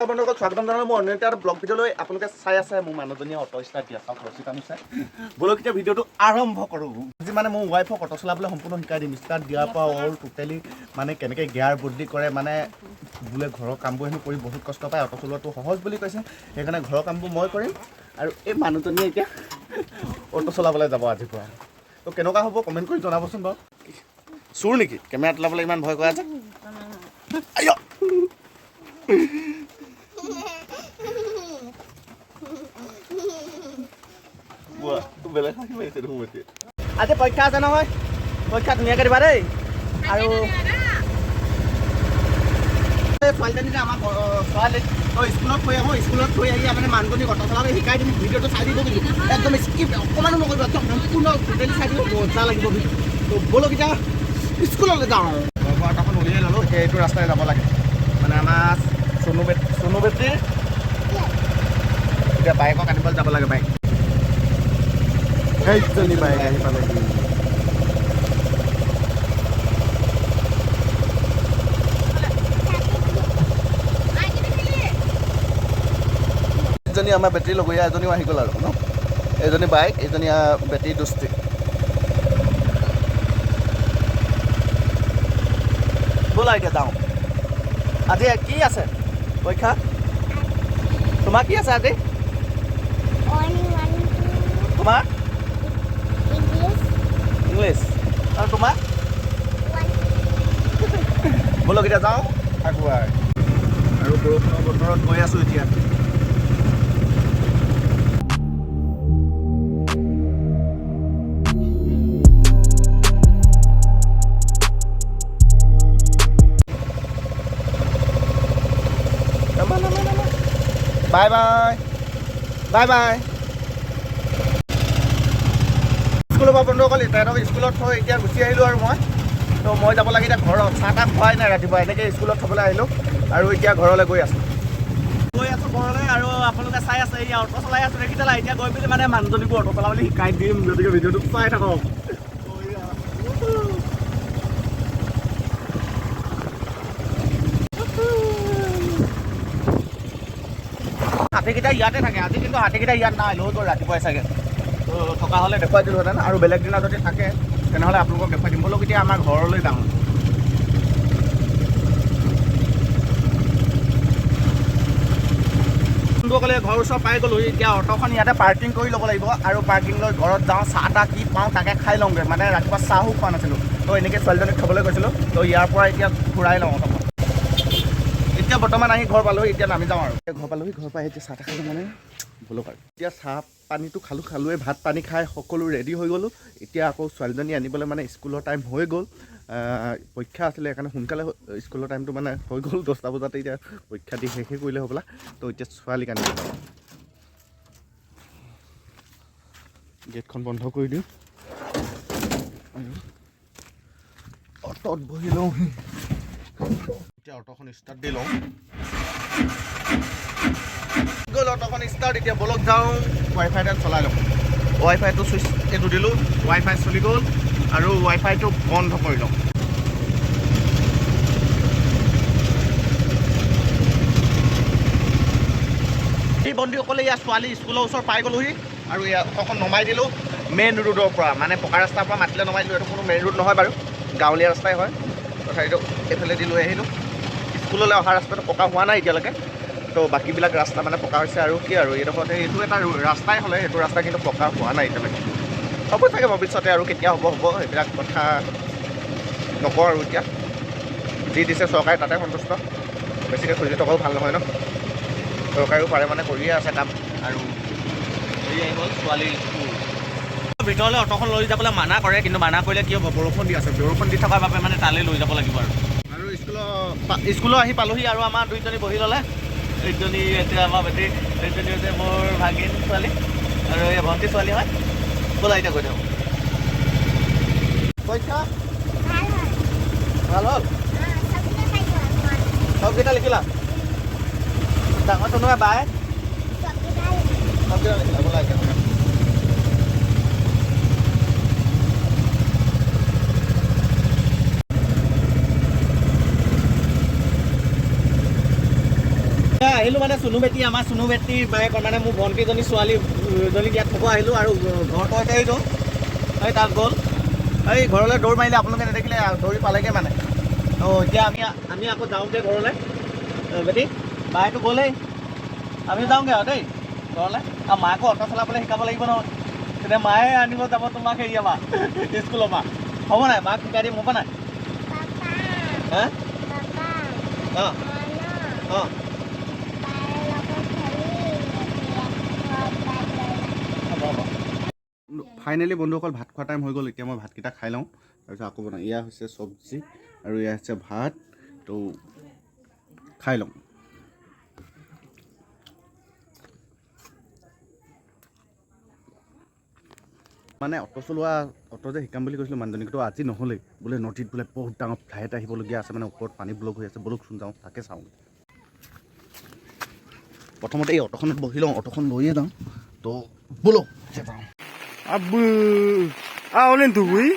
বন্ধুসকল স্বাগতম জনালো মোৰ অন্য এটা ব্লগ ভিডিঅ'লৈ আপোনালোকে চাই আছে মোৰ মানুহজনীয়ে অটো ষ্টাৰ্ট দিয়া চাওক ৰচিতা নিছে বলক এতিয়া ভিডিঅ'টো আৰম্ভ কৰোঁ আজি মানে মোৰ ৱাইফক অটো চলাবলৈ সম্পূৰ্ণ শিকাই দিম ষ্টাৰ্ট দিয়াৰ পৰা অল টোটেলি মানে কেনেকৈ গিয়াৰ বদলি কৰে মানে বোলে ঘৰৰ কামবোৰ হেনো কৰি বহুত কষ্ট পায় অটো চলোৱাটো সহজ বুলি কৈছে সেইকাৰণে ঘৰৰ কামবোৰ মই কৰিম আৰু এই মানুহজনীয়ে এতিয়া অটো চলাবলৈ যাব আজিৰ পৰা তো কেনেকুৱা হ'ব কমেণ্ট কৰি জনাবচোন বাৰু চোৰ নেকি কেমেৰা তোলাবলৈ ইমান ভয় কৰা যে আইঅ আজি পৰীক্ষা আছে নহয় পৰীক্ষা ধুনীয়াকৈ দিবা দেই আৰু ছোৱালীজনী আমাক ছোৱালী স্কুলত থৈ আহোঁ স্কুলত থৈ আহি মানে মানুহজনীক অটো চলাবলৈ শিকাই দিম ভিডিঅ'টো চাই দিব কিন্তু একদম স্কিপ অকণমানো নকৰিব একদম সম্পূৰ্ণ টোটেলি চাই দিব মজা লাগিব তো ব'লক এতিয়া স্কুললৈ যাওঁ আৰু অটোখন উলিয়াই ল'লোঁ এতিয়া এইটো ৰাস্তাই যাব লাগে মানে আমাৰ চনু বেটীৰ এতিয়া বাইকক আনিবলৈ যাব লাগে বাইক এইজনী বাইক আহি পালেহি এজনী আমাৰ বেটেৰী লগৰীয়া এজনীও আহি গ'ল আৰু ন এজনী বাইক এজনী বেটেৰী দুষ্টি ব'লা এতিয়া যাওঁ আজি কি আছে পৰীক্ষা তোমাৰ কি আছে আজি তোমাৰ ইংলিছ আৰু তোমাৰ ব'লক এতিয়া যাওঁ আগুৱাই আৰু বৰষুণৰ বতৰত গৈ আছোঁ এতিয়া বাই বাই বাই বাই স্কুলৰ পৰা বন্ধুসকল তাইহঁতক স্কুলত থৈ এতিয়া গুচি আহিলোঁ আৰু মই যাব লাগে এতিয়া ঘৰত চাহ তাহ খোৱাই নাই ৰাতিপুৱা এনেকৈ স্কুলত থ'বলৈ আহিলোঁ আৰু এতিয়া ঘৰলৈ গৈ আছোঁ ঘৰলৈ আৰু আপোনালোকে চাই আছে এই অটো চলাই আছোঁ দেখি পেলাই এতিয়া গৈ পিনি মানে মানুহজনীকো অটো চলাবলৈ শিকাই দিম গতিকে ভিডিঅ'টো চাই থাকক হাতীকেইটা ইয়াতে থাকে আজি কিন্তু হাতীকেইটা ইয়াত নাই লৈ গ'ল ৰাতিপুৱাই চাগে তো থকা হ'লে দেখুৱাই দিলোঁহেঁতেন আৰু বেলেগ দিনা যদি থাকে তেনেহ'লে আপোনালোকক দেখুৱাই দিম ব'লক এতিয়া আমাৰ ঘৰলৈ যাওঁ বন্ধুসকলে ঘৰৰ ওচৰ পাই গ'লোঁ এতিয়া অটোখন ইয়াতে পাৰ্কিং কৰি ল'ব লাগিব আৰু পাৰ্কিং লৈ ঘৰত যাওঁ চাহ তাহ কি পাওঁ তাকে খাই লওঁগৈ মানে ৰাতিপুৱা চাহো খোৱা নাছিলোঁ তো এনেকৈ ছোৱালীজনীক খাবলৈ গৈছিলোঁ তো ইয়াৰ পৰা এতিয়া ঘূৰাই লওঁ অটোখন এতিয়া বৰ্তমান আহি ঘৰ পালোহি এতিয়া নামি যাওঁ আৰু ঘৰ পালোহি ঘৰ পাই এতিয়া চাহ তাহ খালোঁ মানে ব'লক আৰু এতিয়া চাহ পানীটো খালোঁৱে ভাত পানী খাই সকলো ৰেডি হৈ গ'লোঁ এতিয়া আকৌ ছোৱালীজনী আনিবলৈ মানে স্কুলৰ টাইম হৈ গ'ল পৰীক্ষা আছিলে সেইকাৰণে সোনকালে স্কুলৰ টাইমটো মানে হৈ গ'ল 10টা বজাতে এতিয়া পৰীক্ষা দি শেষে কৰিলে হ'বলা তো এতিয়া ছোৱালীক আনিব যাওঁ গেটখন বন্ধ কৰি দিওঁ আৰু অটোত বহি লওঁ এতিয়া অটোখন ষ্টাৰ্ট দি লওঁ গ'ল অটোখন ষ্টাৰ্ট এতিয়া ব'লক যাওঁ ৱাইফাইডাল চলাই লওঁ ৱাইফাইটো চুইচ এইটো দিলোঁ ৱাইফাই চলি গ'ল আৰু ৱাইফাইটো বন্ধ কৰি লওঁ এই বন্ধুসকলে ইয়াৰ ছোৱালী স্কুলৰ ওচৰত পাই গ'লোহি আৰু ইয়াৰ অটোখন নমাই দিলোঁ মেইন ৰোডৰ পৰা মানে পকা ৰাস্তাৰ পৰা মাতিলে নমাই দিলোঁ এইটো কোনো মেইন ৰোড নহয় বাৰু গাঁৱলীয়া ৰাস্তাই হয় তথাপিতো এইফালেদি লৈ আহিলোঁ স্কুললৈ অহা ৰাস্তাটো পকা হোৱা নাই এতিয়ালৈকে তো বাকীবিলাক ৰাস্তা মানে পকা হৈছে আৰু কি আৰু এইডোখৰতে এইটো এটা ৰাস্তাই হ'লে সেইটো ৰাস্তা কিন্তু পকা হোৱা নাই এতিয়ালৈকে হ'ব চাগে ভৱিষ্যতে আৰু কেতিয়া হ'ব সেইবিলাক কথা নকওঁ আৰু এতিয়া যি দিছে চৰকাৰে তাতে সন্তুষ্ট বেছিকৈ খুজি থকাও ভাল নহয় ন চৰকাৰেও পাৰে মানে কৰিয়ে আছে কাম আৰু এয়াই হ'ল ছোৱালীৰ স্কুল ভিতৰলৈ অটোখন লৈ যাবলৈ মানা কৰে কিন্তু মানা কৰিলে কি হ'ব বৰষুণ দি আছে বৰষুণ দি থকাৰ বাবে মানে তালৈ লৈ যাব লাগিব আৰু স্কুলৰ আহি পালোহি আৰু আমাৰ দুইজনী বহি ল'লে এইজনী এতিয়া আমাৰ বেটী এইজনী হৈছে মোৰ ভাগিন ছোৱালী আৰু এই ভণ্টি ছোৱালী হয় ব'লা এতিয়া গৈ থাকোঁ পৰীক্ষা ভাল হ'ল চবকেইটা লিখিলা ডাঙৰ চনুৱা বাই চবকেইটা লিখিলা ব'লা এতিয়া আহিলোঁ মানে চুনু বেটি আমাৰ চুনু বেটি বায়েক মানে মোৰ ভণ্টিজনী ছোৱালীজনীক ইয়াত থ'ব আহিলোঁ আৰু ঘৰটো এতিয়া এইটো এই তাত গ'ল এই ঘৰলৈ দৌৰ মাৰিলে আপোনালোকে নেদেখিলে দৌৰি পালেগৈ মানে এতিয়া আমি আকৌ যাওঁগৈ ঘৰলৈ বেটি বায়েকটো গ'লেই আমি যাওঁগৈ আৰু দেই ঘৰলৈ আৰু মাকো অটো চলাবলৈ শিকাব লাগিব নহয় তেতিয়া মায়ে আনিব যাব তোমাক হেৰিয়া মা স্কুলৰ পৰা হ'ব নাই মাক শিকাই দিম হ'ব নাই হা অঁ অঁ ফাইনেলি বন্ধুসকল ভাত খোৱা টাইম হৈ গ'ল এতিয়া মই ভাতকেইটা খাই লওঁ তাৰপিছত আকৌ বনাওঁ এয়া হৈছে চব্জি আৰু এয়া হৈছে ভাত তো খাই লওঁ মানে অটো যে শিকাম বুলি কৈছিলোঁ মানুহজনী কিন্তু আজি নহ'লেই বোলে নদীত বোলে বহুত ডাঙৰ ফ্লাইট আহিবলগীয়া আছে মানে ওপৰত পানী ব্লক হৈ আছে বলকচোন যাওঁ তাকে চাওঁ প্ৰথমতে এই অটোখনত বহি লওঁ অটোখন লৈয়ে যাওঁ তো ব'লক যাওঁ Abu, oleh tu bui.